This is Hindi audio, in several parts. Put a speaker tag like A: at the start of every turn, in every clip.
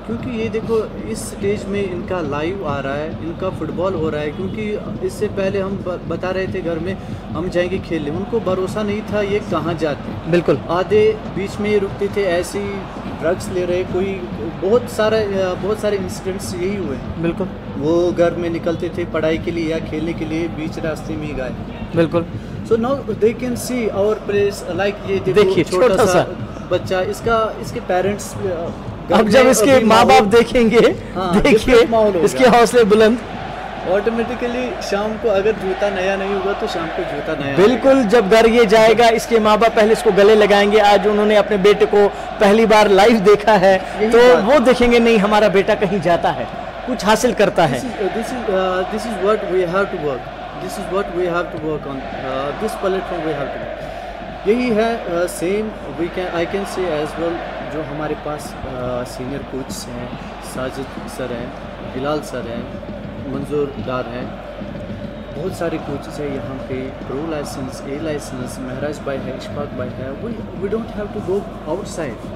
A: क्योंकि ये देखो इस स्टेज में इनका लाइव आ रहा है, इनका फुटबॉल हो रहा है, क्योंकि इससे पहले हम बता रहे थे घर में हम जाएंगे खेलने, उनको भरोसा नहीं था ये कहाँ जाते।
B: बिल्कुल,
A: आधे बीच में रुकते थे, ऐसे ही ड्रग्स ले रहे, कोई बहुत सारे इंसिडेंट्स यही हुए।
B: बिल्कुल,
A: वो घर में निकलते थे पढ़ाई के लिए या खेलने के लिए, बीच रास्ते में ही गए।
B: बिल्कुल।
A: So now they can see our place, like ये
B: देखिए
A: छोटा सा बच्चा, इसके पेरेंट्स,
B: अब जब इसके माँ बाप देखेंगे, देखिए इसके हौसले बुलंद,
A: ऑटोमेटिकली शाम को अगर जूता नया नहीं होगा तो शाम को जूता नया।
B: बिल्कुल, जब घर ये जाएगा इसके माँ बाप पहले इसको गले लगाएंगे। आज उन्होंने अपने बेटे को पहली बार लाइव देखा है तो वो देखेंगे नहीं हमारा बेटा कहीं जाता है, कुछ हासिल करता है।
A: This is what we have to work, this is what we have to work on, this platform we have to. यही है same I can say as well. जो हमारे पास सीनियर कोच हैं, साजिद सर हैं, बिलाल सर हैं, मंजूर डार हैं, बहुत सारे कोचेस हैं यहाँ पे, pro licence, a licence, Mehraj भाई है, इशफाक भाई है। We don't have to go outside,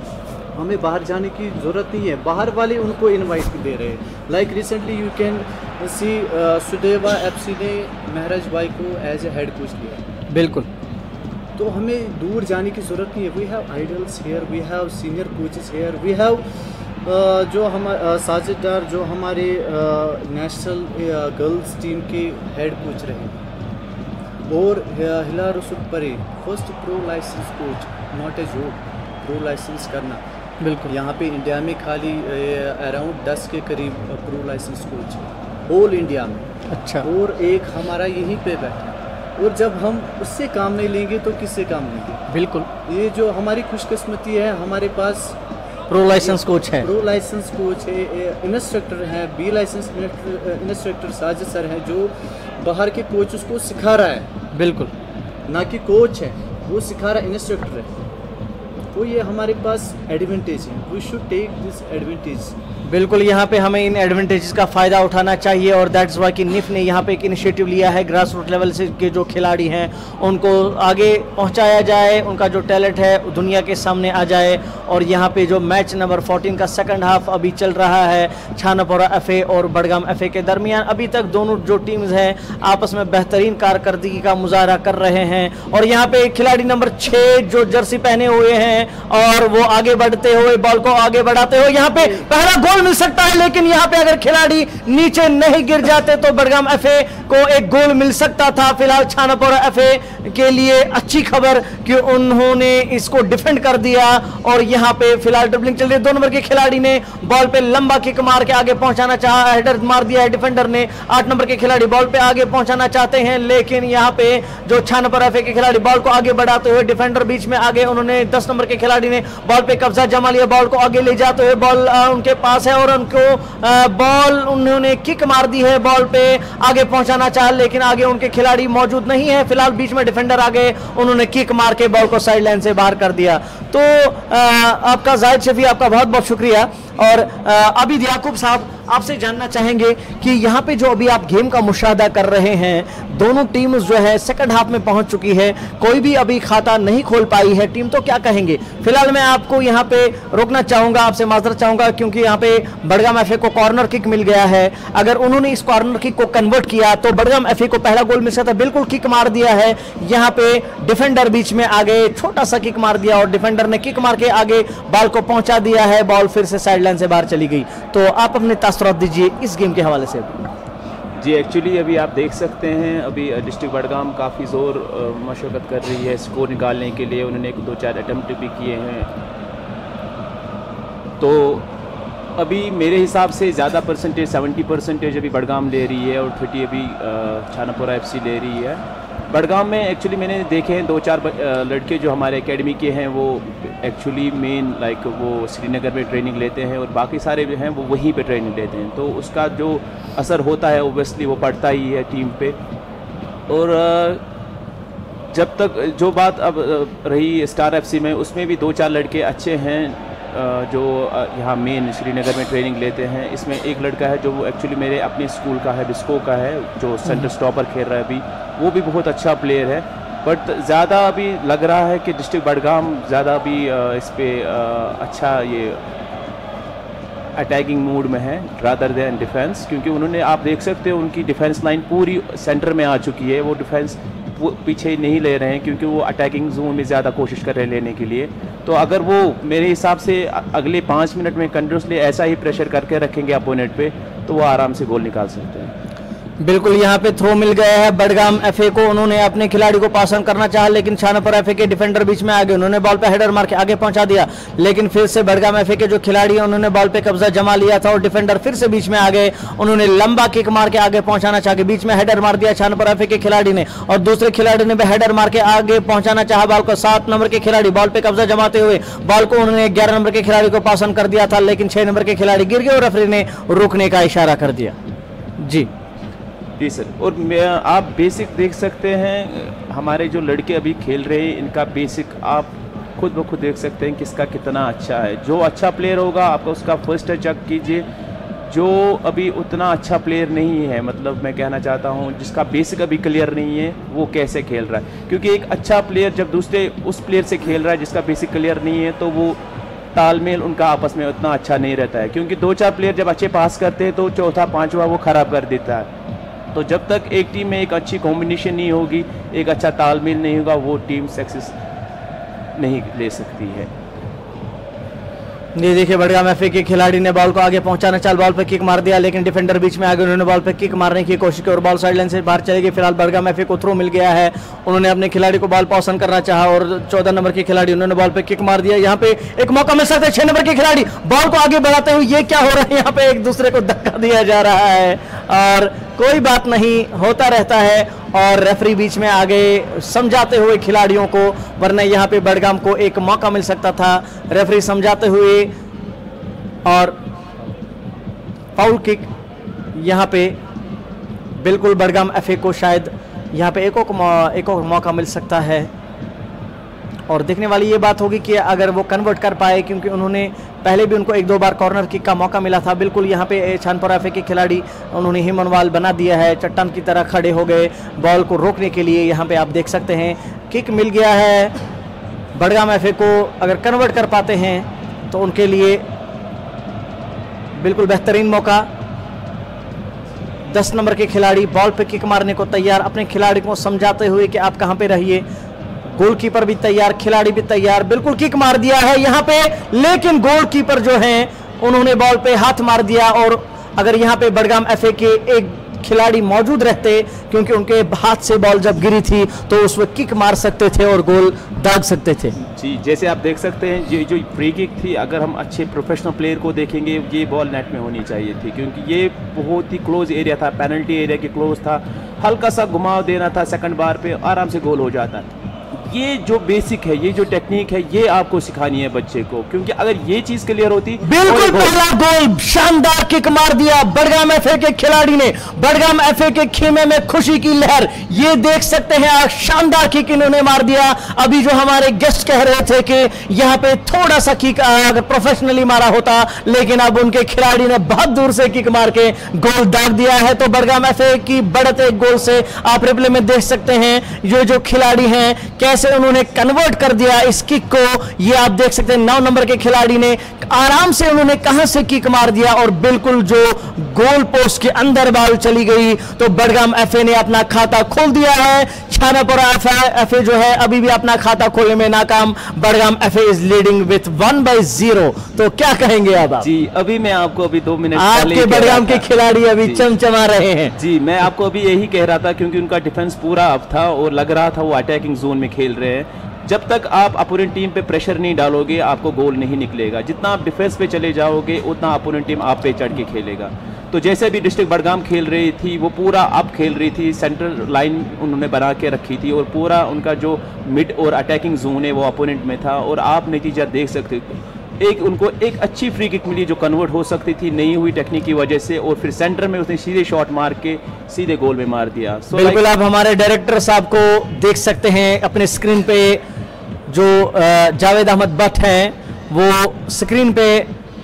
A: हमें बाहर जाने की ज़रूरत नहीं है, बाहर वाले उनको इनवाइट दे रहे हैं। Like recently you can see Sudeva FC ने महराज भाई को एज ए हेड कोच लिया।
B: बिल्कुल,
A: तो हमें दूर जाने की ज़रूरत नहीं है। We have idols here, we have senior coaches here, we have जो हम साजिद डार जो हमारे नेशनल गर्ल्स टीम के हेड कोच रहे, और Hila Rasool Parray first pro licence coach, not a job pro licence करना।
B: बिल्कुल,
A: यहाँ पे इंडिया में खाली अराउंड 10 के करीब pro licence coach whole India में।
B: अच्छा,
A: और एक हमारा यहीं पे बैठा, और जब हम उससे काम नहीं लेंगे तो किससे काम लेंगे।
B: बिल्कुल,
A: ये जो हमारी खुशकिस्मती है, हमारे पास
B: प्रो लाइसेंस कोच है,
A: प्रो लाइसेंस कोच है, इंस्ट्रक्टर हैं, B licence instructor Sajid sir हैं, जो बाहर के कोच उसको सिखा रहा है।
B: बिल्कुल,
A: ना कि कोच है, वो सिखा रहा इंस्ट्रक्टर है। तो ये हमारे पास एडवांटेज है, we should take this advantage.
B: बिल्कुल, यहाँ पे हमें इन एडवांटेजेस का फ़ायदा उठाना चाहिए, और दैट्स वाई कि निफ ने यहाँ पे एक इनिशिएटिव लिया है, ग्रास रूट लेवल से के जो खिलाड़ी हैं उनको आगे पहुँचाया जाए, उनका जो टैलेंट है दुनिया के सामने आ जाए। और यहाँ पे जो मैच नंबर 14 का सेकंड हाफ अभी चल रहा है छानापोरा एफए और बडगाम एफए के दरमियान, अभी तक दोनों जो टीम्स हैं आपस में बेहतरीन कारकर्दगी का मुजाहरा कर रहे हैं। और यहाँ पे खिलाड़ी नंबर 6 जो जर्सी पहने हुए हैं और वो आगे बढ़ते हुए बॉल को आगे बढ़ाते हुए यहाँ पे पहला गोल मिल सकता है, लेकिन यहाँ पे अगर खिलाड़ी नीचे नहीं गिर जाते तो बडगाम एफए को एक गोल मिल सकता था। फिलहाल छानापोरा एफए के लिए अच्छी खबर कि उन्होंने इसको डिफेंड कर दिया, और यहाँ पे फिलहाल ड्रिबलिंग चल रही है। 2 नंबर के खिलाड़ी ने बॉल पे लंबा किक मार के आगे पहुंचाना चाहा, हेडर मार दिया है डिफेंडर ने। 8 नंबर के खिलाड़ी बॉल पे आगे पहुंचाना चाहते हैं, लेकिन यहाँ पे जो छानापोरा एफए के खिलाड़ी बॉल को आगे बढ़ाते हुए, डिफेंडर बीच में आगे, उन्होंने 10 नंबर के खिलाड़ी ने बॉल पे कब्जा जमा लिया, बॉल को आगे ले जाते हुए बॉल उनके पास है, और उनको बॉल उन्होंने किक मार दी है, बॉल पे आगे पहुंचाना चाहा, लेकिन आगे उनके खिलाड़ी मौजूद नहीं है। फिलहाल बीच में डिफेंडर आ गए, उन्होंने किक मार के बॉल को साइड लाइन से बाहर कर दिया। तो आपका जाहिद शफी, आपका बहुत बहुत शुक्रिया। और अभी याकूब साहब, आपसे जानना चाहेंगे कि यहाँ पे जो अभी आप गेम का मुशाहदा कर रहे हैं, दोनों टीम्स जो है सेकंड हाफ में पहुंच चुकी है, कोई भी अभी खाता नहीं खोल पाई है टीम, तो क्या कहेंगे? फिलहाल मैं आपको यहाँ पे रोकना चाहूंगा, आपसे माजरत चाहूंगा, क्योंकि यहाँ पे बडगाम एफए को कॉर्नर किक मिल गया है। अगर उन्होंने इस कॉर्नर किक को कन्वर्ट किया तो बडगाम एफए को पहला गोल मिल सकता है। बिल्कुल किक मार दिया है, यहाँ पे डिफेंडर बीच में आ गए, छोटा सा किक मार दिया और डिफेंडर ने किक मार के आगे बॉल को पहुंचा दिया है, बॉल फिर से साइड लाइन से बाहर चली गई। तो आप अपने तासुरात दीजिए इस गेम के हवाले से।
C: जी, एक्चुअली अभी आप देख सकते हैं अभी डिस्ट्रिक्ट बडगाम काफ़ी ज़ोर मशक्क़त कर रही है स्कोर निकालने के लिए। उन्होंने 1-2-4 अटैम्प्ट भी किए हैं, तो अभी मेरे हिसाब से ज़्यादा परसेंटेज 70% अभी बडगाम ले रही है और 30 अभी छानापोरा एफसी ले रही है। बडगाम में एक्चुअली मैंने देखे हैं 2-4 लड़के जो हमारे एकेडमी के हैं, वो एक्चुअली मेन लाइक वो श्रीनगर में ट्रेनिंग लेते हैं और बाकी सारे जो हैं वो वहीं पे ट्रेनिंग लेते हैं, तो उसका जो असर होता है ओबियसली वो पड़ता ही है टीम पे। और जब तक जो बात अब रही स्टार एफसी में, उसमें भी 2-4 लड़के अच्छे हैं जो यहाँ मेन श्रीनगर में ट्रेनिंग लेते हैं। इसमें एक लड़का है जो एक्चुअली मेरे अपने स्कूल का है, बिस्को का है, जो सेंटर स्टॉपर खेल रहा है अभी, वो भी बहुत अच्छा प्लेयर है। बट ज़्यादा अभी लग रहा है कि डिस्ट्रिक्ट बडगाम ज़्यादा अभी इस पर अच्छा ये अटैकिंग मूड में है रादर देन डिफेंस, क्योंकि उन्होंने, आप देख सकते हो उनकी डिफेंस लाइन पूरी सेंटर में आ चुकी है। वो डिफेंस पीछे नहीं ले रहे हैं क्योंकि वो अटैकिंग जोन में ज़्यादा कोशिश कर रहे हैं लेने के लिए। तो अगर वो मेरे हिसाब से अगले 5 मिनट में कंटिन्यूसली ऐसा ही प्रेशर करके रखेंगे अपोनेंट पे, तो वो आराम से गोल निकाल सकते हैं।
B: बिल्कुल, यहाँ पे थ्रो मिल गया है बडगाम एफए को। उन्होंने अपने खिलाड़ी को पास ऑन करना चाहा, लेकिन शानापुर एफए के डिफेंडर बीच में आ गए। उन्होंने बॉल पे हेडर मार के आगे पहुंचा दिया, लेकिन फिर से बडगाम एफए के जो खिलाड़ी हैं उन्होंने बॉल पे कब्जा जमा लिया था और डिफेंडर फिर से बीच में आ गए। उन्होंने लंबा किक मार के आगे पहुंचाना चाह के बीच में हेडर मार दिया शानापुर एफए के खिलाड़ी ने, और दूसरे खिलाड़ी ने भी हेडर मार के आगे पहुंचाना चाहा बॉल को। 7 नंबर के खिलाड़ी बॉल पे कब्जा जमाते हुए बॉल को उन्होंने 11 नंबर के खिलाड़ी को पास ऑन कर दिया था, लेकिन 6 नंबर के खिलाड़ी गिर गए और रेफरी ने रोकने का इशारा कर दिया। जी
C: सर, और आप बेसिक देख सकते हैं, हमारे जो लड़के अभी खेल रहे हैं इनका बेसिक आप खुद ब खुद देख सकते हैं किसका कितना अच्छा है। जो अच्छा प्लेयर होगा आपका उसका फर्स्ट टच चेक कीजिए। जो अभी उतना अच्छा प्लेयर नहीं है, मतलब मैं कहना चाहता हूँ जिसका बेसिक अभी क्लियर नहीं है, वो कैसे खेल रहा है। क्योंकि एक अच्छा प्लेयर जब दूसरे उस प्लेयर से खेल रहा है जिसका बेसिक क्लियर नहीं है, तो वो तालमेल उनका आपस में उतना अच्छा नहीं रहता है। क्योंकि 2-4 प्लेयर जब अच्छे पास करते हैं तो चौथा पांचवा वो खराब कर देता है। तो जब तक एक टीम में एक अच्छी कॉम्बिनेशन नहीं होगी, एक अच्छा तालमेल नहीं होगा, वो टीम सक्सेस नहीं ले सकती है।
B: ये देखिए बडगाम एफए के खिलाड़ी ने बॉल को आगे पहुंचाना चाल, बॉल पे किक मार दिया, लेकिन डिफेंडर बीच में आ गए। उन्होंने बॉल पे किक मारने की कोशिश की और बॉल साइडलाइन से बाहर चली गई। फिलहाल बडगाम एफए को थ्रो मिल गया है। उन्होंने अपने खिलाड़ी को बॉल पास ऑन करना चाहा और 14 नंबर के खिलाड़ी उन्होंने बॉल पे किक मार दिया। यहाँ पे एक मौका मिल सकता है। 6 नंबर के खिलाड़ी बॉल को आगे बढ़ाते हुए, ये क्या हो रहा है, यहाँ पे एक दूसरे को धक्का दिया जा रहा है और कोई बात नहीं, होता रहता है। और रेफरी बीच में आ गए समझाते हुए खिलाड़ियों को, वरना यहाँ पे बडगाम को एक मौका मिल सकता था। रेफरी समझाते हुए और फाउल किक यहाँ पे बिल्कुल बडगाम एफए को शायद यहाँ पे एक और मौका मिल सकता है। और देखने वाली ये बात होगी कि अगर वो कन्वर्ट कर पाए, क्योंकि उन्होंने पहले भी उनको 1-2 बार कॉर्नर किक का मौका मिला था। बिल्कुल यहाँ पे शानपुर एफए के खिलाड़ी उन्होंने ही मनवाल बना दिया है, चट्टान की तरह खड़े हो गए बॉल को रोकने के लिए। यहाँ पे आप देख सकते हैं किक मिल गया है बडगाम एफए को। अगर कन्वर्ट कर पाते हैं तो उनके लिए बिल्कुल बेहतरीन मौका। 10 नंबर के खिलाड़ी बॉल पे किक मारने को तैयार, अपने खिलाड़ी को समझाते हुए कि आप कहां पे रहिए। गोलकीपर भी तैयार, खिलाड़ी भी तैयार, बिल्कुल किक मार दिया है यहाँ पे, लेकिन गोलकीपर जो हैं उन्होंने बॉल पे हाथ मार दिया। और अगर यहाँ पे बडगाम एफए के एक खिलाड़ी मौजूद रहते, क्योंकि उनके हाथ से बॉल जब गिरी थी तो उस वक्त किक मार सकते थे और गोल दाग सकते थे।
C: जी, जैसे आप देख सकते हैं ये जो फ्री किक थी, अगर हम अच्छे प्रोफेशनल प्लेयर को देखेंगे, ये बॉल नेट में होनी चाहिए थी, क्योंकि ये बहुत ही क्लोज एरिया था, पेनल्टी एरिया के क्लोज था। हल्का सा घुमाव देना था, सेकंड बार पे आराम से गोल हो जाता। ये जो बेसिक है, ये जो टेक्निक है, ये आपको सिखानी है बच्चे को, क्योंकि अगर ये चीज क्लियर होती।
B: बिल्कुल पहला गोल, शानदार किक मार दिया बडगाम एफए के खिलाड़ी ने। बडगाम एफए के खेमे में खुशी की लहर, ये देख सकते हैं, शानदार किक इन्होंने मार दिया। अभी जो हमारे गेस्ट कह रहे थे कि यहाँ पे थोड़ा सा किक अगर प्रोफेशनली मारा होता, लेकिन अब उनके खिलाड़ी ने बहुत दूर से किक मार के गोल दाग दिया है। तो बडगाम एफए की बढ़त एक गोल से आप रिप्ले में देख सकते हैं ये जो खिलाड़ी हैं कैसे उन्होंने कन्वर्ट कर दिया इस किक को। ये आप देख सकते हैं 9 नंबर के खिलाड़ी ने आराम से उन्होंने कहां से किक मार दिया और बिल्कुल जो गोल पोस्ट के अंदर बॉल चली गई। तो बडगाम एफए ने अपना खाता खोल दिया है। शानापुर एफए जो है अभी भी अपना खाता खोलने में नाकाम। Budgam FA is leading with 1/0। तो क्या कहेंगे अब आप?
C: जी, अभी मैं आपको अभी 2 मिनट
B: आपके बडगाम के खिलाड़ी अभी चमचमा रहे हैं।
C: जी, मैं आपको अभी यही कह रहा था, क्योंकि उनका डिफेंस पूरा अप था और लग रहा था वो अटैकिंग जोन में खेल रहे हैं। जब तक आप अपोनेंट टीम पे प्रेशर नहीं डालोगे, आपको गोल नहीं निकलेगा। जितना आप डिफेंस पे चले जाओगे, उतना अपोनेंट टीम आप पे चढ़ के खेलेगा। तो जैसे भी डिस्ट्रिक्ट बडगाम खेल रही थी, वो पूरा अप खेल रही थी, सेंट्रल लाइन उन्होंने बना के रखी थी और पूरा उनका जो मिड और अटैकिंग जोन है वो अपोनेंट में था। और आप नतीजा देख सकते हो, उनको एक अच्छी फ्री किक मिली जो कन्वर्ट हो सकती थी, नहीं हुई टेक्निक की वजह से, और फिर सेंटर में उसने सीधे शॉट मार के सीधे गोल में मार दिया।
B: बिल्कुल, आप हमारे डायरेक्टर साहब को देख सकते हैं अपने स्क्रीन पे, जो जावेद अहमद भट्ट हैं वो स्क्रीन पे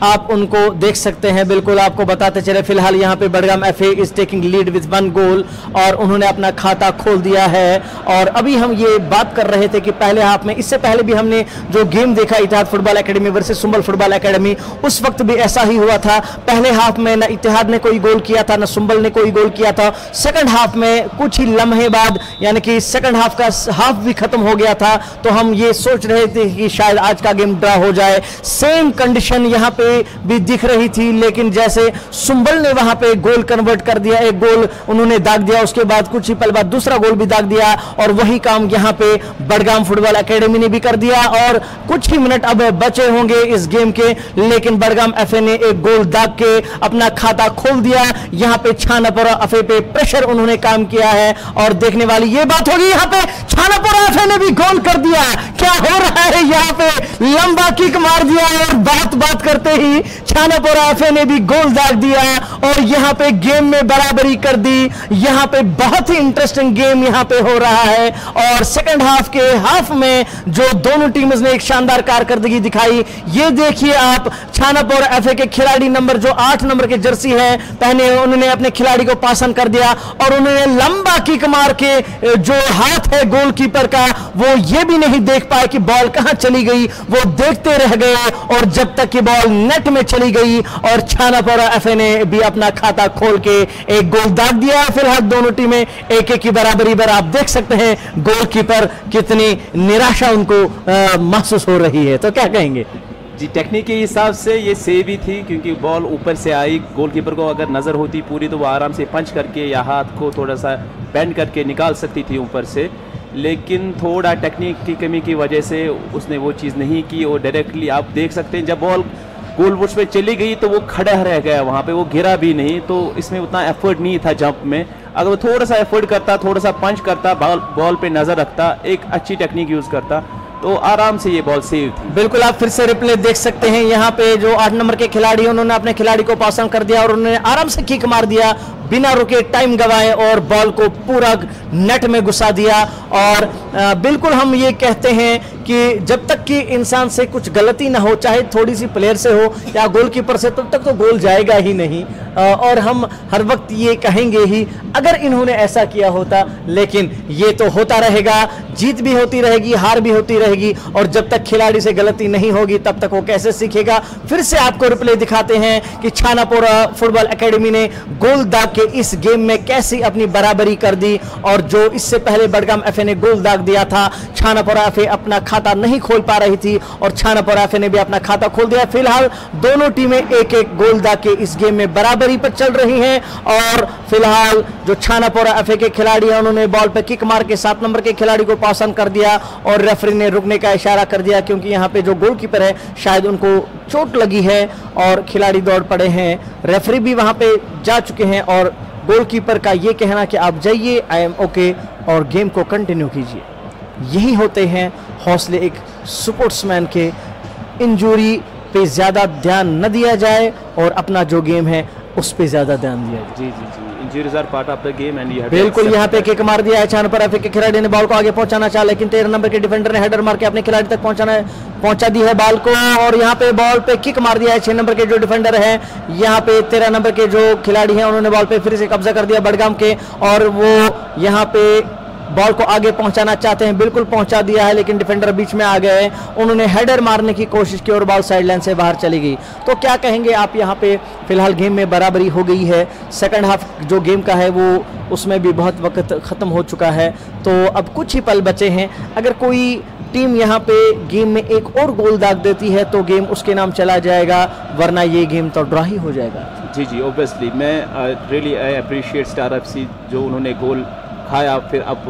B: आप उनको देख सकते हैं। बिल्कुल आपको बताते चले, फिलहाल यहाँ पे Budgam FA is taking lead with 1 गोल और उन्होंने अपना खाता खोल दिया है। और अभी हम ये बात कर रहे थे कि पहले हाफ में, इससे पहले भी हमने जो गेम देखा Ittehad football academy versus Sumbal football academy, उस वक्त भी ऐसा ही हुआ था। पहले हाफ में न इत्तेहाद ने कोई गोल किया था, न सुंबल ने कोई गोल किया था। सेकंड हाफ में कुछ ही लम्हे बाद, यानी कि सेकंड हाफ का हाफ भी खत्म हो गया था, तो हम ये सोच रहे थे कि शायद आज का गेम ड्रा हो जाए। सेम कंडीशन यहाँ पे भी दिख रही थी, लेकिन जैसे सुंबल ने वहां पे गोल कन्वर्ट कर दिया, एक गोल उन्होंने दाग दिया, उसके बाद कुछ ही पल बाद दूसरा गोल भी दाग दिया, और वही काम यहाँ पे बडगाम फुटबॉल एकेडमी ने भी कर दिया। और कुछ ही मिनट अब बचे होंगे इस गेम के, लेकिन बडगाम एफए ने एक गोल दाग के अपना खाता खोल दिया। यहाँ पे छानापुरा एफए पे प्रेशर उन्होंने काम किया है, और देखने वाली ये बात होगी, यहाँ पे छानापुरा एफए ने भी गोल कर दिया। क्या हो रहा है यहाँ पे, लंबा किक मार दिया और बात करते ही छानापुरा एफए ने भी गोल दाग दिया और यहाँ पे गेम में बराबरी कर दी। यहाँ पे बहुत ही इंटरेस्टिंग गेम यहाँ पे हो रहा है। और सेकंड हाफ के हाफ में जो दोनों टीम्स ने एक शानदार कारकर्दगी दिखाई, ये देखिए आप, छानापुरा एफए के खिलाड़ी नंबर जो 8 नंबर के जर्सी है पहने, उन्होंने अपने खिलाड़ी को पास कर दिया और उन्होंने लंबा किक मार के जो हाथ है गोलकीपर का, वो ये भी नहीं देख पाए कि बॉल कहां चली गई, वो देखते रह गए और जब तक कि बॉल नेट में चली गई और छानापुरा एफए ने भी अपना खाता खोल के एक गोल दाग दिया। फिलहाल दोनों टीमें 1-1 की बराबरी पर, आप देख सकते हैं गोलकीपर कितनी निराशा उनको महसूस हो रही है। तो क्या कहेंगे
C: जी? टेक्निक के हिसाब से ये सेव ही थी, क्योंकि बॉल ऊपर से आई, गोलकीपर को अगर नज़र होती पूरी तो वो आराम से पंच करके या हाथ को थोड़ा सा बेंड करके निकाल सकती थी ऊपर से, लेकिन थोड़ा टेक्निक की कमी की वजह से उसने वो चीज़ नहीं की। और डायरेक्टली आप देख सकते हैं जब बॉल गोल पोस्ट पे चली गई तो वो खड़ा रह गया वहाँ पे, वो गिरा भी नहीं, तो इसमें उतना एफर्ट नहीं था जंप में। अगर वो थोड़ा सा एफर्ट करता, थोड़ा सा पंच करता, बॉल पे नज़र रखता, एक अच्छी टेक्निक यूज़ करता, तो आराम से ये बॉल सेव थी।
B: बिल्कुल आप फिर से रिप्ले देख सकते हैं। यहाँ पे जो 8 नंबर के खिलाड़ी, उन्होंने अपने खिलाड़ी को पास कर दिया और उन्होंने आराम से किक मार दिया बिना रुके, टाइम गवाए और बॉल को पूरा नेट में घुसा दिया। और बिल्कुल हम ये कहते हैं कि जब तक कि इंसान से कुछ गलती ना हो, चाहे थोड़ी सी प्लेयर से हो या गोलकीपर से, तब तक तो गोल जाएगा ही नहीं। और हम हर वक्त ये कहेंगे ही अगर इन्होंने ऐसा किया होता, लेकिन ये तो होता रहेगा, जीत भी होती रहेगी, हार भी होती रहेगी, और जब तक खिलाड़ी से गलती नहीं होगी तब तक वो कैसे सीखेगा। फिर से आपको रिप्ले दिखाते हैं कि छानापुरा फुटबॉल एकेडमी ने गोल दाग के इस गेम में कैसी अपनी बराबरी कर दी, और जो इससे पहले बडगाम एफए ने गोल दाग दिया था, छानापुरा एफए अपना खाता नहीं खोल पा रही थी और छानापुरा एफए ने भी अपना खाता खोल दिया। फिलहाल दोनों टीमें 1-1 गोल दाग के इस गेम में बराबरी पर चल रही हैं। और फिलहाल जो छानापुरा एफए के खिलाड़ी हैं, उन्होंने बॉल पे किक मार के 7 नंबर के खिलाड़ी को पास कर दिया और रेफरी ने रुकने का इशारा कर दिया, क्योंकि यहाँ पे जो गोलकीपर है शायद उनको चोट लगी है और खिलाड़ी दौड़ पड़े हैं। रेफरी भी वहां पे जा चुके हैं और गोलकीपर का ये कहना कि आप जाइए, आई एम ओके, और गेम को कंटिन्यू कीजिए। यही होते हैं हौसले एक स्पोर्ट्समैन के। इंजरी पे ज़्यादा ध्यान न दिया जाए और अपना जो गेम है उस पे ज़्यादा ध्यान दिया जाए।
C: जी, injuries are part of the game एंड
B: बिल्कुल यहाँ पे किक मार दिया है छानापुरा एफए के खिलाड़ी ने, बॉल को आगे पहुंचाना चाहा, लेकिन 13 नंबर के डिफेंडर ने हेडर मार के अपने खिलाड़ी तक पहुंचा दी है बॉल को। और यहाँ पे बॉल पे किक मार दिया है 6 नंबर के जो डिफेंडर है, यहाँ पे 13 नंबर के जो खिलाड़ी हैं उन्होंने बॉल पे फिर से कब्जा कर दिया बडगाम के, और वो यहाँ पे बॉल को आगे पहुंचाना चाहते हैं, बिल्कुल पहुंचा दिया है, लेकिन डिफेंडर बीच में आ गए, उन्होंने हेडर मारने की कोशिश की और बॉल साइडलाइन से बाहर चली गई। तो क्या कहेंगे आप, यहाँ पे फिलहाल गेम में बराबरी हो गई है। सेकंड हाफ जो गेम का है वो उसमें भी बहुत वक्त ख़त्म हो चुका है, तो अब कुछ ही पल बचे हैं। अगर कोई टीम यहाँ पे गेम में एक और गोल दाग देती है तो गेम उसके नाम चला जाएगा, वरना ये गेम तो ड्रॉ ही हो जाएगा।
C: जी, ऑब्वियसली मैं really I appreciate star FC, जो उन्होंने गोल खाया फिर अब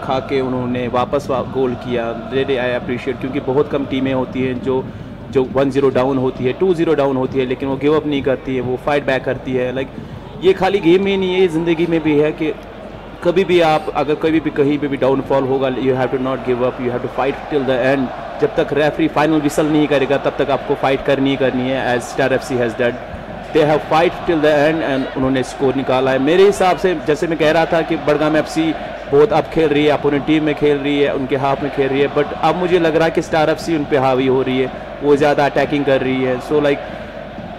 C: खा के उन्होंने वापस गोल किया। रियली आई अप्रिशिएट, क्योंकि बहुत कम टीमें होती हैं जो 1-0 डाउन होती है, 2-0 डाउन होती है, लेकिन वो गिव अप नहीं करती है, वो फाइट बैक करती है। लाइक ये खाली गेम में नहीं है, ज़िंदगी में भी है कि कभी भी आप अगर कभी भी कहीं पे भी डाउनफॉल होगा, you have to not give up, you have to fight till the end. जब तक रेफरी फाइनल विसल नहीं करेगा तब तक आपको फाइट करनी है, as star FC has done. They have fight till the end and उन्होंने स्कोर निकाला है। मेरे हिसाब से, जैसे मैं कह रहा था कि बडगाम एफसी बहुत अब खेल रही है, अपोनेंट टीम में खेल रही है, उनके हाफ में खेल रही है, बट अब मुझे लग रहा है कि स्टार एफसी उन पे हावी हो रही है, वो ज़्यादा अटैकिंग कर रही है। सो लाइक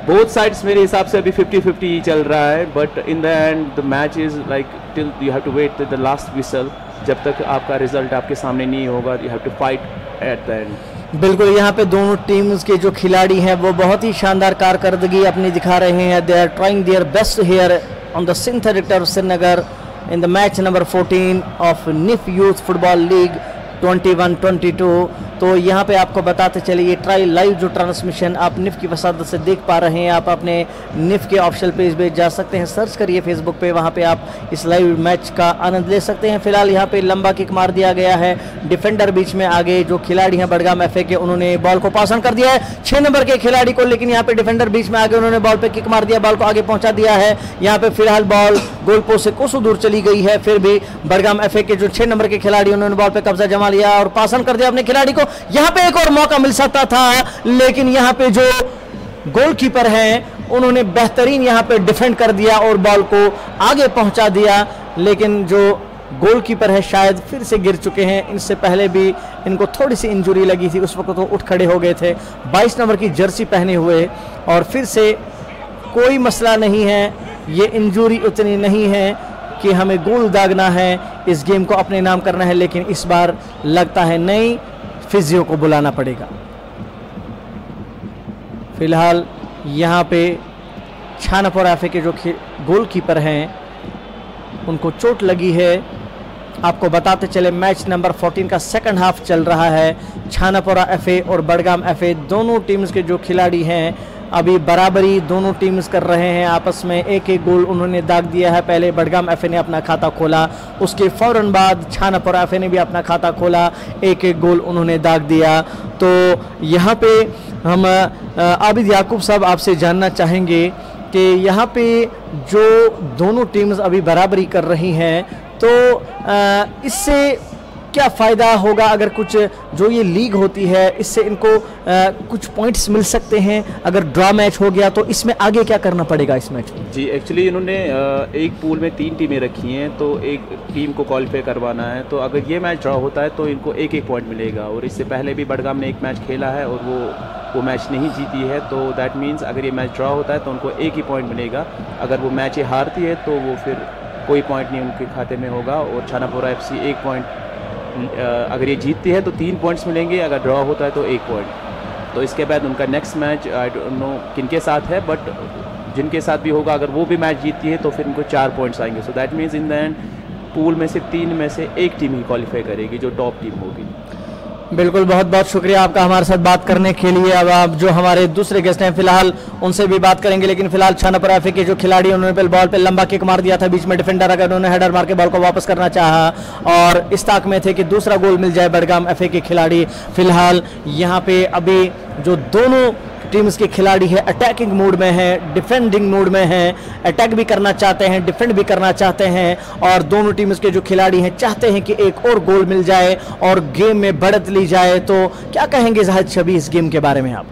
C: बोथ साइड्स मेरे हिसाब से अभी 50-50 ही चल रहा है, but in the end the match is like till you have to wait the last whistle, जब तक आपका रिजल्ट आपके सामने नहीं होगा, you have to fight at the end.
B: बिल्कुल, यहाँ पे दोनों टीम्स के जो खिलाड़ी हैं वो बहुत ही शानदार कारकर्दगी अपनी दिखा रहे हैं। They are trying their best here on the synthetic turf Srinagar in the match number 14 of निफ यूथ फुटबॉल लीग 21-22। तो यहाँ पे आपको बताते चलिए, ये ट्राई लाइव जो ट्रांसमिशन आप निफ की वसादत से देख पा रहे हैं। आप अपने निफ के ऑफिशियल पेज पे जा सकते हैं, सर्च करिए फेसबुक पे, वहाँ पे आप इस लाइव मैच का आनंद ले सकते हैं। फिलहाल यहाँ पे लंबा किक मार दिया गया है, डिफेंडर बीच में आगे जो खिलाड़ी हैं बड़गाम एफए के, उन्होंने बॉल को पास ऑन कर दिया है 6 नंबर के खिलाड़ी को, लेकिन यहाँ पे डिफेंडर बीच में आगे उन्होंने बॉल पे किक मार दिया, बॉल को आगे पहुंचा दिया है। यहाँ पे फिलहाल बॉल गोल पोस्ट से कोसों दूर चली गई है, फिर भी बड़गाम एफए के जो 6 नंबर के खिलाड़ी उन्होंने बॉल पे कब्जा जमा लिया और पास ऑन कर दिया अपने खिलाड़ी को। यहाँ पे एक और मौका मिल सकता था, लेकिन यहाँ पे जो गोलकीपर हैं उन्होंने बेहतरीन यहाँ पे डिफेंड कर दिया और बॉल को आगे पहुंचा दिया, लेकिन जो गोलकीपर है शायद फिर से गिर चुके हैं। इनसे पहले भी इनको थोड़ी सी इंजरी लगी थी, उस वक्त वो उठ खड़े हो गए थे 22 नंबर की जर्सी पहने हुए, और फिर से कोई मसला नहीं है, ये इंजरी उतनी नहीं है कि हमें गोल दागना है, इस गेम को अपने नाम करना है, लेकिन इस बार लगता है नई फिजियो को बुलाना पड़ेगा। फिलहाल यहाँ पे छानापोरा एफए के जो गोलकीपर हैं उनको चोट लगी है। आपको बताते चले मैच नंबर 14 का सेकंड हाफ चल रहा है। छानापोरा एफए और बड़गाम एफए दोनों टीम्स के जो खिलाड़ी हैं अभी बराबरी दोनों टीम्स कर रहे हैं आपस में, एक एक गोल उन्होंने दाग दिया है। पहले बड़गाम एफए ने अपना खाता खोला, उसके फ़ौरन बाद छानापोरा एफए ने भी अपना खाता खोला, एक एक गोल उन्होंने दाग दिया। तो यहाँ पे हम आबिद याकूब साहब आपसे जानना चाहेंगे कि यहाँ पे जो दोनों टीम्स अभी बराबरी कर रही हैं, तो इससे क्या फ़ायदा होगा? अगर कुछ जो ये लीग होती है इससे इनको कुछ पॉइंट्स मिल सकते हैं, अगर ड्रॉ मैच हो गया तो इसमें आगे क्या करना पड़ेगा इस मैच में?
C: जी, एक्चुअली इन्होंने एक पूल में 3 टीमें रखी हैं, तो एक टीम को क्वालिफाई करवाना है। तो अगर ये मैच ड्रॉ होता है तो इनको एक एक पॉइंट मिलेगा, और इससे पहले भी बड़गाम ने एक मैच खेला है और वो मैच नहीं जीती है। तो दैट मीन्स अगर ये मैच ड्रॉ होता है तो उनको एक ही पॉइंट मिलेगा, अगर वो मैच ये हारती है तो वो फिर कोई पॉइंट नहीं उनके खाते में होगा। और छानापोरा एफसी 1 पॉइंट, अगर ये जीतती है तो 3 पॉइंट्स मिलेंगे, अगर ड्रॉ होता है तो 1 पॉइंट। तो इसके बाद उनका next match I don't know किनके साथ है, बट जिनके साथ भी होगा अगर वो भी मैच जीतती है तो फिर उनको 4 पॉइंट्स आएंगे। So that means in the and pool में से 3 में से 1 टीम ही क्वालिफाई करेगी, जो टॉप टीम होगी।
B: बिल्कुल, बहुत बहुत शुक्रिया आपका हमारे साथ बात करने के लिए। अब आप जो हमारे दूसरे गेस्ट हैं फिलहाल उनसे भी बात करेंगे, लेकिन फिलहाल छानापोरा एफए के जो खिलाड़ी उन्होंने बॉल पे लंबा किक मार दिया था, बीच में डिफेंडर अगर उन्होंने हेडर मार के बॉल को वापस करना चाहा और इस ताक में थे कि दूसरा गोल मिल जाए बड़गाम एफए के खिलाड़ी। फिलहाल यहाँ पे अभी जो दोनों टीम्स के खिलाड़ी है अटैकिंग मूड में है, डिफेंडिंग मूड में है, अटैक भी करना चाहते हैं, डिफेंड भी करना चाहते हैं, और दोनों टीम्स के जो खिलाड़ी हैं चाहते हैं कि एक और गोल मिल जाए और गेम में बढ़त ली जाए। तो क्या कहेंगे जाहिद शबी इस गेम के बारे में आप?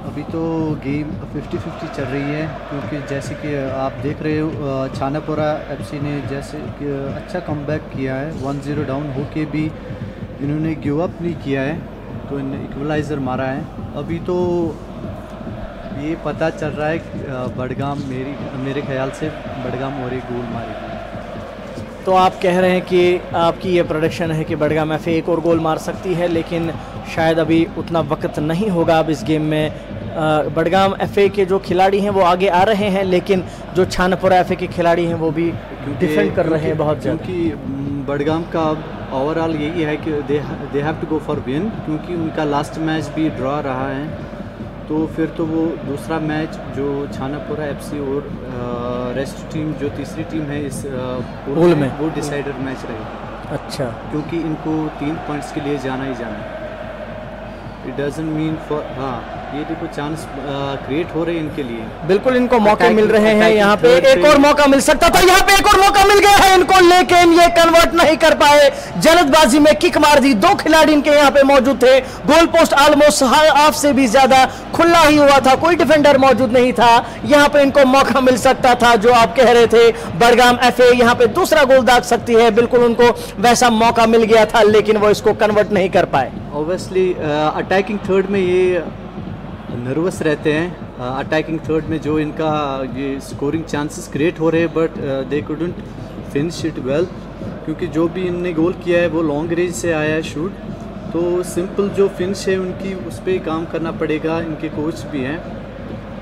A: अभी तो गेम 50-50 चल रही है, क्योंकि जैसे कि आप देख रहे हो छानापोरा एफसी ने जैसे कि अच्छा कमबैक किया है, 1-0 डाउन होके भी इन्होंने गिव अप नहीं किया है, तो इन्हें इक्वलाइज़र मारा है। अभी तो ये पता चल रहा है बड़गाम मेरे ख्याल से बड़गाम और एक गोल मारेगी।
B: तो आप कह रहे हैं कि आपकी ये प्रोडिक्शन है कि बड़गाम एफए एक और गोल मार सकती है, लेकिन शायद अभी उतना वक्त नहीं होगा अब इस गेम में। बड़गाम एफए के जो खिलाड़ी हैं वो आगे आ रहे हैं, लेकिन जो छानापोरा एफए के खिलाड़ी हैं वो भी डिफेंड कर रहे हैं बहुत ज़्यादा,
A: क्योंकि बड़गाम का ओवरऑल यही है कि they have to go for win, क्योंकि उनका लास्ट मैच भी ड्रॉ रहा है। तो फिर तो वो दूसरा मैच जो छानापोरा एफसी और रेस्ट टीम जो तीसरी टीम है इस पूल में वो डिसाइडर मैच रहेगा।
B: अच्छा,
A: क्योंकि इनको 3 पॉइंट्स के लिए जाना ही जाना है। इट डजंट मीन फॉर, हाँ ये देखो चांस क्रिएट हो रहे हैं इनके लिए।
B: बिल्कुल, इनको मौके मिल रहे हैं। यहाँ पे एक और मौका मिल सकता था, यहाँ पे एक और मौका मिल गया है इनको, लेकिन ये कन्वर्ट नहीं कर पाए। जल्दबाजी में किक मार दी, 2 खिलाड़ी इनके यहाँ पे मौजूद थे, गोल पोस्ट ऑलमोस्ट हाफ से भी ज्यादा खुला ही हुआ था, कोई डिफेंडर मौजूद नहीं था। यहाँ पे इनको मौका मिल सकता था, जो आप कह रहे थे बड़गाम एफए यहाँ पे दूसरा गोल दाग सकती है, बिल्कुल उनको वैसा मौका मिल गया था, लेकिन वो इसको कन्वर्ट नहीं कर पाए।
A: ऑब्वियसली अटैकिंग थर्ड में ये नर्वस रहते हैं अटैकिंग थर्ड में, जो इनका ये स्कोरिंग चांसेस क्रिएट हो रहे हैं, but they couldn't finish it well, क्योंकि जो भी इनने गोल किया है वो लॉन्ग रेंज से आया है शूट। तो सिंपल जो फिनिश है उनकी, उस पर काम करना पड़ेगा, इनके कोच भी हैं।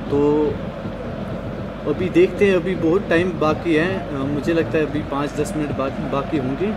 A: तो अभी देखते हैं, अभी बहुत टाइम बाकी है, मुझे लगता है अभी 5-10 मिनट बाकी होंगे।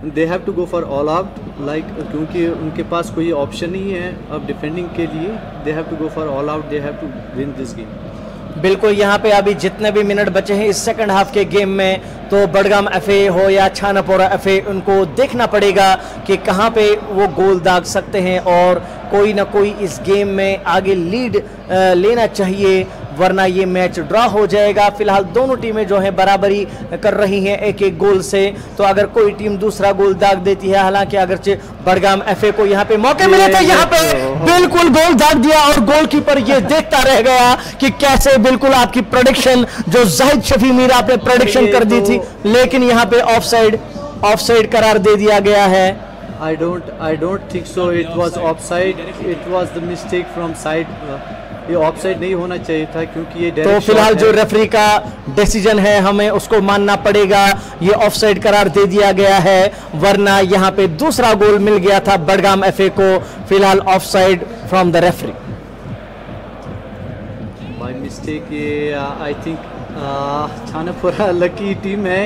A: They have to go for all out, like, क्योंकि उनके पास कोई ऑप्शन नहीं है अब डिफेंडिंग के लिए। They have to go for all out, they have to win this game.
B: बिल्कुल, यहाँ पे अभी जितने भी मिनट बचे हैं इस सेकंड हाफ के गेम में, तो बडगाम एफए हो या छानापोरा एफए, उनको देखना पड़ेगा कि कहाँ पे वो गोल दाग सकते हैं और कोई ना कोई इस गेम में आगे लीड लेना चाहिए, वरना ये मैच ड्रॉ हो जाएगा। फिलहाल दोनों टीमें जो हैं बराबरी कर रही हैं 1-1 गोल से। तो अगर कोई टीम दूसरा गोल दाग देती है, हालांकि अगर बडगाम एफए को यहाँ पे मौके मिले थे, यहाँ पे बिल्कुल गोल दाग दिया और गोलकीपर ये देखता रह गया कि कैसे, बिल्कुल आपकी प्रेडिक्शन जो जाहिद शफी मीर आपने प्रेडिक्शन कर दी थी, लेकिन यहाँ पे ऑफसाइड करार दे दिया गया है।
A: I don't think so. It was offside. It was the mistake from side. ये ऑफसाइड नहीं होना चाहिए था, क्योंकि ये
B: तो फिलहाल जो रेफरी का डिसीजन है हमें उसको मानना पड़ेगा। ये ऑफसाइड करार दे दिया गया है, वरना यहाँ पे दूसरा गोल मिल गया था बडगाम एफए को। फिलहाल offside from the referee.
A: By mistake ये आई थिंक छानापोरा लकी टीम है,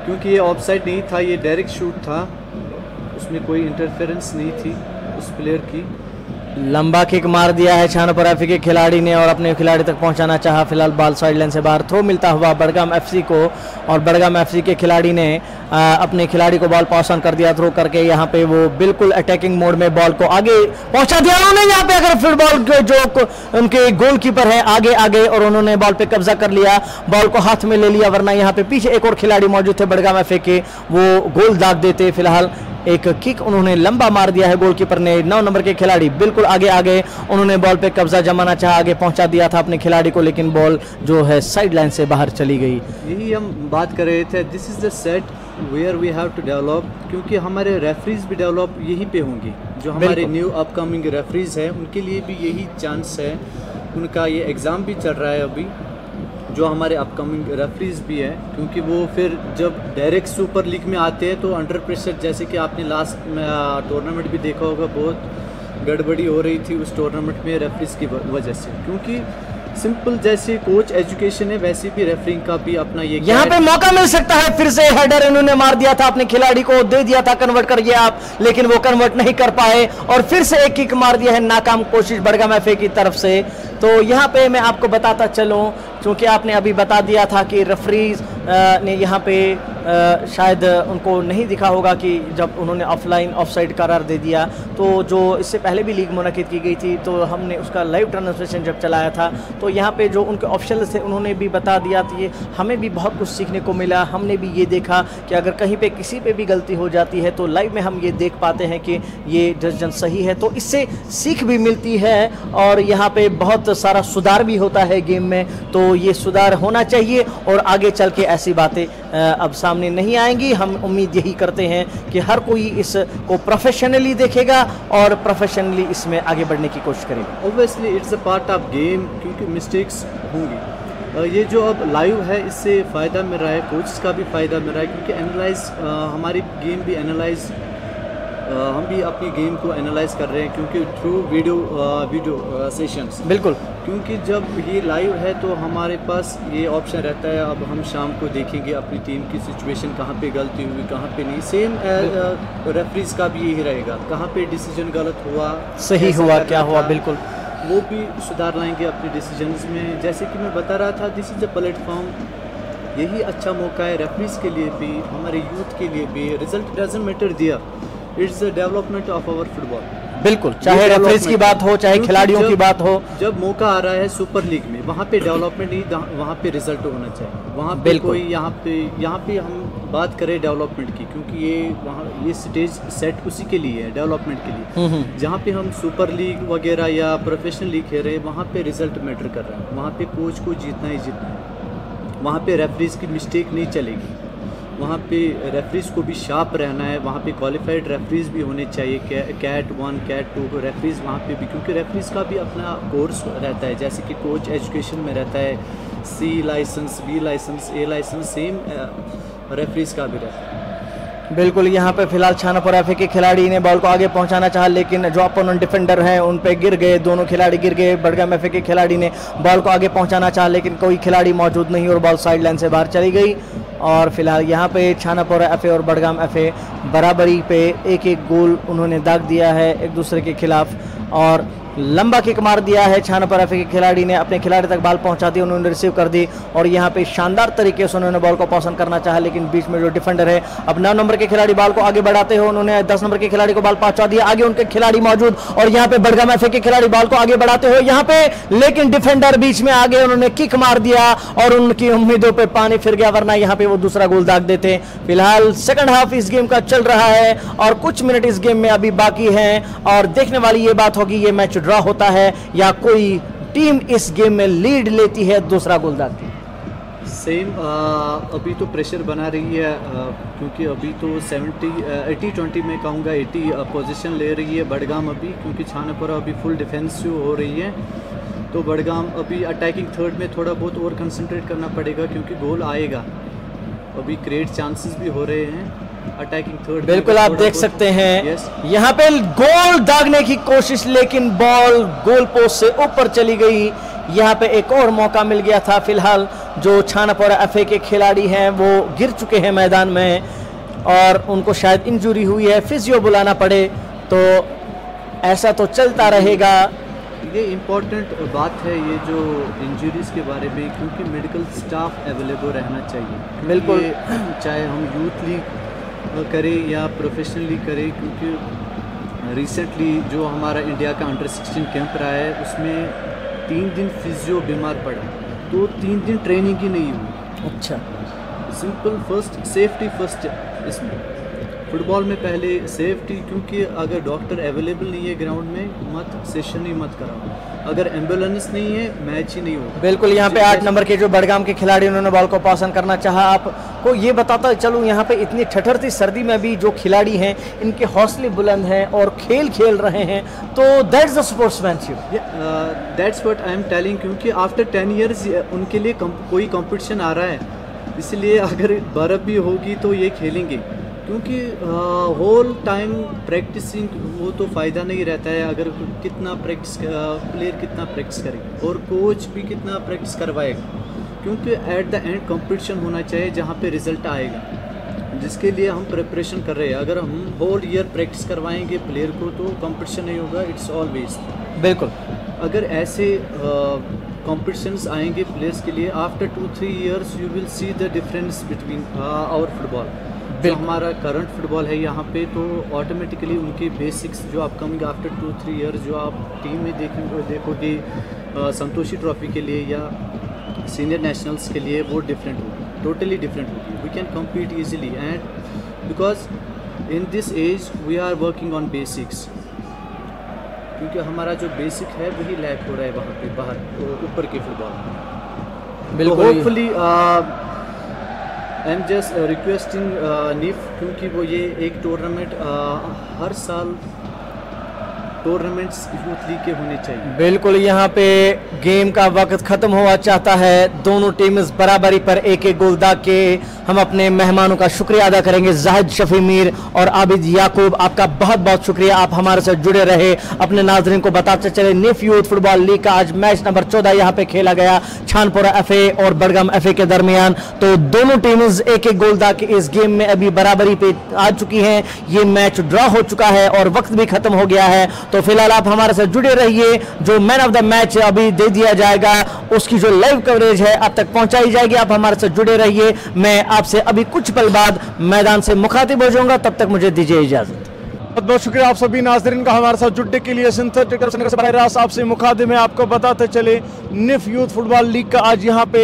A: क्योंकि ये ऑफसाइड नहीं था, ये डायरेक्ट शूट था, उसमें कोई इंटरफेरेंस नहीं थी उस प्लेयर की।
B: लंबा किक मार दिया है छानापोरा एफसी के खिलाड़ी ने और अपने खिलाड़ी तक पहुंचाना चाहा। फिलहाल बॉल साइड लाइन से बाहर, थ्रो मिलता हुआ बडगाम एफसी को, और बडगाम एफसी के खिलाड़ी ने अपने खिलाड़ी को बॉल पास ऑन कर दिया थ्रो करके। यहाँ पे वो बिल्कुल अटैकिंग मोड में बॉल को आगे पहुंचा दिया उन्होंने। यहाँ पे अगर फुटबॉल जो उनके गोलकीपर है आगे और उन्होंने बॉल पे कब्जा कर लिया, बॉल को हाथ में ले लिया, वरना यहाँ पे पीछे एक और खिलाड़ी मौजूद थे बडगाम एफए के, वो गोल दाग देते। फिलहाल एक किक उन्होंने लंबा मार दिया है गोलकीपर ने। 9 नंबर के खिलाड़ी बिल्कुल आगे उन्होंने बॉल पे कब्जा जमाना चाहा, आगे पहुंचा दिया था अपने खिलाड़ी को, लेकिन बॉल जो है साइड लाइन से बाहर चली गई।
A: यही हम बात कर रहे थे, this is the set where we have to develop, क्योंकि हमारे रेफरीज भी डेवलप यहीं पे होंगे। जो हमारे न्यू अपकमिंग रेफरीज हैं उनके लिए भी यही चांस है, उनका ये एग्ज़ाम भी चल रहा है अभी, जो हमारे अपकमिंग रेफरीज भी हैं, क्योंकि वो फिर जब डायरेक्ट सुपर लीग में आते हैं तो अंडर प्रेशर, जैसे कि आपने लास्ट टूर्नामेंट भी देखा होगा, बहुत गड़बड़ी हो रही थी उस टूर्नामेंट में रेफरीज की वजह से। क्योंकि सिंपल जैसे कोच एजुकेशन है, वैसे भी रेफरिंग का भी अपना ये
B: यहाँ पे मौका मिल सकता है फिर से। हेडर इन्होंने मार दिया था अपने खिलाड़ी को, दे दिया था कन्वर्ट करिए आप, लेकिन वो कन्वर्ट नहीं कर पाए और फिर से एक किक मार दिया है, नाकाम कोशिश बडगाम एफए की तरफ से। तो यहाँ पे मैं आपको बताता चलूँ, क्योंकि आपने अभी बता दिया था कि रेफरीज ने यहाँ पे शायद उनको नहीं दिखा होगा कि जब उन्होंने ऑफलाइन ऑफसाइड करार दे दिया, तो जो इससे पहले भी लीग मुनक़िद की गई थी तो हमने उसका लाइव ट्रांसलेशन जब चलाया था, तो यहाँ पे जो उनके ऑफिशियल थे उन्होंने भी बता दिया था। ये हमें भी बहुत कुछ सीखने को मिला। हमने भी ये देखा कि अगर कहीं पे किसी पे भी गलती हो जाती है तो लाइव में हम ये देख पाते हैं कि ये डिसीजन सही है, तो इससे सीख भी मिलती है और यहाँ पे बहुत सारा सुधार भी होता है गेम में। तो ये सुधार होना चाहिए और आगे चल के ऐसी बातें अब सामने नहीं आएंगी। हम उम्मीद यही करते हैं कि हर कोई इसको प्रोफेशनली देखेगा और प्रोफेशनली इसमें आगे बढ़ने की कोशिश करेगा।
A: Obviously it's a part of game, क्योंकि मिस्टेक्स होंगी। ये जो अब लाइव है इससे फ़ायदा मिल रहा है, कोच का भी फ़ायदा मिल रहा है, क्योंकि एनालाइज हमारी गेम भी एनालाइज, हम भी अपनी गेम को एनालाइज कर रहे हैं, क्योंकि थ्रू वीडियो सेशंस।
B: बिल्कुल,
A: क्योंकि जब ये लाइव है तो हमारे पास ये ऑप्शन रहता है, अब हम शाम को देखेंगे अपनी टीम की सिचुएशन, कहाँ पे गलती हुई कहाँ पे नहीं। सेम रेफरीज का भी यही रहेगा, कहाँ पे डिसीजन गलत हुआ,
B: सही हुआ, क्या हुआ, बिल्कुल
A: वो भी सुधार लाएंगे अपने डिसीजंस में। जैसे कि मैं बता रहा था, दिस इज़ अ प्लेटफॉर्म, यही अच्छा मौका है रेफरीज के लिए भी, हमारे यूथ के लिए भी। रिजल्ट डजंट मैटर दिया, it's the development of our football.
B: बिल्कुल, चाहे रेफरीज की बात हो, चाहे खिलाड़ियों की बात हो,
A: जब मौका आ रहा है सुपर लीग में, वहाँ पे डेवलपमेंट नहीं, वहाँ पे रिजल्ट होना चाहिए। वहाँ पे कोई यहाँ पे हम बात करें डेवलपमेंट की, क्योंकि ये स्टेज सेट उसी के लिए है, डेवलपमेंट के लिए। जहाँ पे हम सुपर लीग वगैरह या प्रोफेशनल लीग खेल रहे हैं, वहाँ पे रिजल्ट मैटर कर रहा है, वहाँ पे कोच को जीतना ही जीतना है, वहाँ पे रेफरीज की मिस्टेक नहीं चलेगी। वहाँ पे रेफरीज को भी शार्प रहना है, वहाँ पे क्वालिफाइड रेफरीज भी होने चाहिए, कैट 1 कैट 2 रेफरीज वहाँ पे भी, क्योंकि रेफरीज का भी अपना कोर्स रहता है, जैसे कि कोच एजुकेशन में रहता है, C licence, B licence, A licence, same referees का भी रहता है।
B: बिल्कुल, यहाँ पे फिलहाल छानापुरा एफए के खिलाड़ी ने बॉल को आगे पहुंचाना चाहा, लेकिन जो अपोनेंट डिफेंडर हैं उन पे गिर गए, दोनों खिलाड़ी गिर गए। बड़गाम एफए के खिलाड़ी ने बॉल को आगे पहुंचाना चाहा, लेकिन कोई खिलाड़ी मौजूद नहीं और बॉल साइड लाइन से बाहर चली गई। और फिलहाल यहाँ पे छानापुरा एफए और बड़गाम एफए बराबरी पे एक एक गोल उन्होंने दाग दिया है एक दूसरे के खिलाफ, और लंबा किक मार दिया है। छानापुरा एफए के खिलाड़ी ने अपने खिलाड़ी तक बॉल पहुंचा दी, उन्होंने रिसीव कर दी और यहाँ पे शानदार तरीके से उन्होंने बॉल को पास करना चाहा, लेकिन बीच में जो डिफेंडर है, अब 9 नंबर के खिलाड़ी बॉल को आगे बढ़ाते हो, उन्होंने 10 नंबर के खिलाड़ी को बॉल पहुंचा दिया, आगे उनके खिलाड़ी मौजूद, और यहाँ पे बड़गाम एफए के खिलाड़ी बॉल को आगे बढ़ाते हो यहाँ पे, लेकिन डिफेंडर बीच में आगे उन्होंने किक मार दिया और उनकी उम्मीदों पर पानी फिर गया, वरना यहाँ पे वो दूसरा गोल दाग देते। फिलहाल सेकंड हाफ इस गेम का चल रहा है और कुछ मिनट इस गेम में अभी बाकी हैं, और देखने वाली ये बात होगी ये मैच ड्रॉ होता है या कोई टीम इस गेम में लीड लेती है, दूसरा गोल दागती है।
A: सेम अभी तो प्रेशर बना रही है, क्योंकि अभी तो 80-20 में कहूँगा 80 पोजीशन ले रही है बड़गाम अभी, क्योंकि छानापुरा अभी फुल डिफेंसिव हो रही है। तो बड़गाम अभी अटैकिंग थर्ड में थोड़ा बहुत और कंसंट्रेट करना पड़ेगा, क्योंकि गोल आएगा, अभी क्रिएट चांसेस भी हो रहे हैं अटैकिंग थर्ड।
B: बिल्कुल, आप देख सकते हैं यहाँ पे गोल दागने की कोशिश, लेकिन बॉल गोल पोस्ट से ऊपर चली गई। यहाँ पे एक और मौका मिल गया था। फिलहाल जो छानापुरा एफए के खिलाड़ी हैं वो गिर चुके हैं मैदान में और उनको शायद इंजरी हुई है, फिजियो बुलाना पड़े, तो ऐसा तो चलता रहेगा।
A: ये इम्पोर्टेंट बात है ये जो इंजरीज के बारे में, क्योंकि मेडिकल स्टाफ अवेलेबल रहना चाहिए।
B: बिल्कुल,
A: चाहे हम यूथ लीग करें या प्रोफेशनली करें, क्योंकि रिसेंटली जो हमारा इंडिया का अंडर 16 कैंप रहा है उसमें 3 दिन फिजियो बीमार पड़ा, तो 3 दिन ट्रेनिंग ही नहीं हुई।
B: अच्छा,
A: सिंपल फर्स्ट सेफ्टी फर्स्ट, इसमें फुटबॉल में पहले सेफ्टी, क्योंकि अगर डॉक्टर अवेलेबल नहीं है ग्राउंड में मत सेशन ही मत कराओ, अगर एम्बुलेंस नहीं है मैच ही नहीं होगा।
B: बिल्कुल, यहाँ पे 8 नंबर के जो बड़गाम के खिलाड़ी उन्होंने बॉल को पास करना चाहा। आपको ये बताता चलूँ यहाँ पे इतनी ठठरती सर्दी में भी जो खिलाड़ी हैं इनके हौसले बुलंद हैं और खेल खेल रहे हैं, तो that's the sportsmanship,
A: that's what I am telling, क्योंकि आफ्टर 10 ईयर्स उनके लिए कोई कंपटीशन आ रहा है, इसलिए अगर बर्फ भी होगी तो ये खेलेंगे, क्योंकि होल टाइम प्रैक्टिसिंग वो तो फ़ायदा नहीं रहता है। अगर कितना प्रैक्टिस प्लेयर कितना प्रैक्टिस करेगा और कोच भी कितना प्रैक्टिस करवाएगा, क्योंकि एट द एंड कंपटीशन होना चाहिए जहाँ पे रिज़ल्ट आएगा, जिसके लिए हम प्रिपरेशन कर रहे हैं। अगर हम होल ईयर प्रैक्टिस करवाएंगे प्लेयर को तो कंपटीशन नहीं होगा, इट्स ऑल वेस्ट।
B: बिल्कुल,
A: अगर ऐसे कॉम्पिटिशन्स आएंगे प्लेयर्स के लिए, after 2-3 years you will see the difference between our football. जो हमारा करंट फुटबॉल है यहाँ पे, तो ऑटोमेटिकली उनके बेसिक्स जो अपकमिंग आफ्टर 2-3 ईयर्स जो आप टीम में देखोगे संतोषी ट्रॉफी के लिए या सीनियर नेशनल्स के लिए, वो डिफरेंट होगी, टोटली डिफरेंट होगी। We can compete easily, and because in this age we are working on basics, क्योंकि हमारा जो बेसिक है वही लैक हो रहा है वहाँ पे बाहर ऊपर के फुटबॉल।
B: बिल्कुल,
A: hopefully I am just requesting nif, क्योंकि वो ये एक टूर्नामेंट हर साल टूर्नामेंट्स यूथ लीग के होने चाहिए।
B: बिल्कुल, यहाँ पे गेम का वक्त खत्म हुआ चाहता है, दोनों टीम इस बराबरी पर एक एक गोल दाग के। हम अपने मेहमानों का शुक्रिया अदा करेंगे, जाहिद शफी मीर और आबिद याकूब, आपका बहुत बहुत शुक्रिया, आप हमारे साथ जुड़े रहे। अपने नाजरीन को बताते चले निफ यूथ फुटबॉल लीग का आज मैच नंबर 14 यहाँ पे खेला गया छानापुरा एफए और बड़गाम एफए के दरमियान। तो दोनों टीमें एक एक गोल दाग के इस गेम में अभी बराबरी पे आ चुकी हैं, ये मैच ड्रॉ हो चुका है और वक्त भी खत्म हो गया है। तो फिलहाल आप हमारे साथ जुड़े रहिए, जो मैन ऑफ द मैच अभी दे दिया जाएगा उसकी जो लाइव कवरेज है अब तक पहुंचाई जाएगी, आप हमारे साथ जुड़े रहिए। मैं आपसे अभी कुछ पल बाद मैदान से मुखातिब हो जाऊंगा, तब तक मुझे दीजिए इजाजत। बहुत बहुत शुक्रिया आप सभी नाज़रीन का हमारे साथ जुड़ने के लिए। सिंथेटिक से बराह रास्त आपसे मुखातिब में आपको बताते चले निफ यूथ फुटबॉल लीग का आज यहाँ पे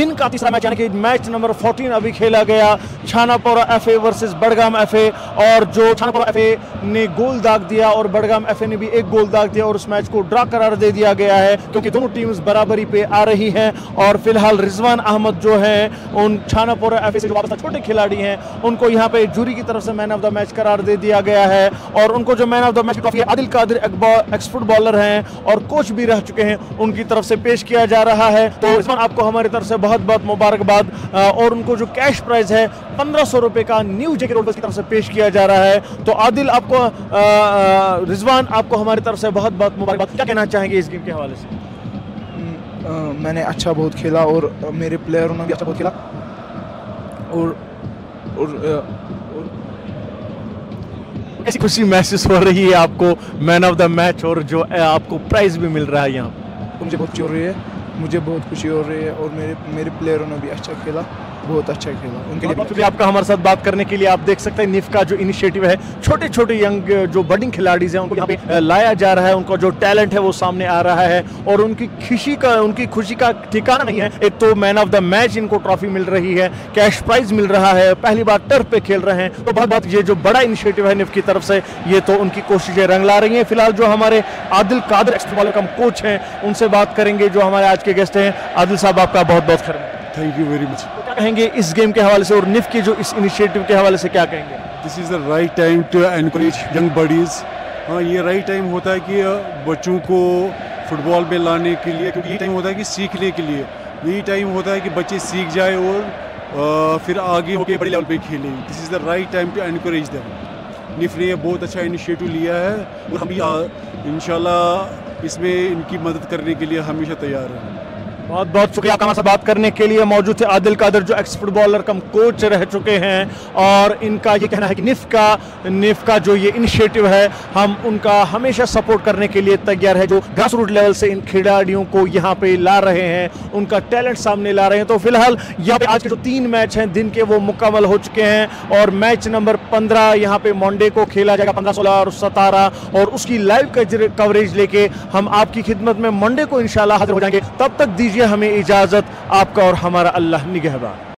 B: दिन का तीसरा मैच यानी कि मैच नंबर 14 अभी खेला गया, छानापोरा एफए वर्सेस बडगाम एफए। और जो छानापोरा एफए ने गोल दाग दिया और बडगाम एफए ने भी एक गोल दाग दिया और उस मैच को ड्रा करार दे दिया गया है, क्योंकि दोनों टीम्स बराबरी पे आ रही हैं। और फिलहाल रिजवान अहमद जो है उन छानापोरा एफए से जो वापस छोटे खिलाड़ी हैं उनको यहाँ पे जूरी की तरफ से मैन ऑफ द मैच करार दे दिया गया है। और उनको जो मैन ऑफ द मैच की trophy Adil Qadir ex footballer हैं और कोच भी रह चुके हैं, उनकी तरफ से पेश किया जा रहा है। तो रिजवान आपको हमारी तरफ से बहुत बहुत मुबारकबाद। और उनको जो कैश प्राइज है 1500 रुपए का न्यू जेके रोडवर्स की तरफ से पेश किया जा रहा है। तो आदिल आपको रिजवान आपको हमारी तरफ से बहुत बहुत मुबारकबाद। क्या कहना चाहेंगे इस गेम के हवाले से?
D: मैंने अच्छा बहुत खेला और मेरे प्लेयरों ने भी अच्छा बहुत खेला और
B: ऐसी खुशी महसूस हो रही है आपको मैन ऑफ द मैच और जो आपको प्राइज भी मिल रहा है यहाँ?
D: मुझे बहुत खुशी हो रही है, मुझे बहुत खुशी हो रही है और मेरे प्लेयरों ने भी अच्छा खेला, बहुत अच्छा खेला। उनके लिए
B: आपका हमारे साथ बात करने के लिए आप देख सकते हैं निफ का जो इनिशिएटिव है, छोटे छोटे यंग जो बडिंग खिलाड़ीज हैं उनको यहाँ पे लाया जा रहा है, उनका जो टैलेंट है वो सामने आ रहा है और उनकी खुशी का ठिकाना नहीं है। एक तो मैन ऑफ द मैच इनको ट्रॉफी मिल रही है, कैश प्राइज मिल रहा है, पहली बार टर्फ पे खेल रहे हैं। तो बहुत ये जो बड़ा इनिशिएटिव है निफ की तरफ से, ये तो उनकी कोशिशें रंग ला रही हैं। फिलहाल जो हमारे आदिल कादिर एक्स फुटबॉलर कम कोच हैं उनसे बात करेंगे, जो हमारे आज के गेस्ट हैं। आदिल साहब आपका बहुत बहुत खैर।
E: Thank you very much.
B: क्या कहेंगे इस गेम के हवाले से और निफ के जो इस इनिशिएटिव के हवाले से क्या कहेंगे?
E: This is the right time to encourage young buddies. हाँ, ये राइट टाइम होता है कि बच्चों को फुटबॉल में लाने के लिए, क्योंकि ये टाइम होता है कि सीखने के लिए, यही टाइम होता है कि बच्चे सीख जाए और फिर आगे होकर बड़े लेवल पे खेलें। This is the right time to encourage them. निफ ने बहुत अच्छा इनिशिएटिव लिया है और हम भी इंशाल्लाह इसमें इनकी मदद करने के लिए हमेशा तैयार हैं।
B: बहुत बहुत शुक्रिया आपका हमारे बात करने के लिए। मौजूद थे आदिल कादिर जो एक्स फुटबॉलर कम कोच रह चुके हैं और इनका ये कहना है कि निफ का जो ये इनिशिएटिव है हम उनका हमेशा सपोर्ट करने के लिए तैयार है। जो ग्रास रूट लेवल से इन खिलाड़ियों को यहाँ पे ला रहे हैं, उनका टैलेंट सामने ला रहे हैं। तो फिलहाल यहाँ पे आज के जो 3 मैच हैं दिन के वो मुकम्मल हो चुके हैं और मैच नंबर 15 यहाँ पे मंडे को खेला जाएगा, 15, 16 और 17, और उसकी लाइव कवरेज लेके हम आपकी खिदमत में मंडे को इंशाल्लाह हाजिर हो जाएंगे। तब तक दीजिए हमें इजाजत। आपका और हमारा अल्लाह निगहबान।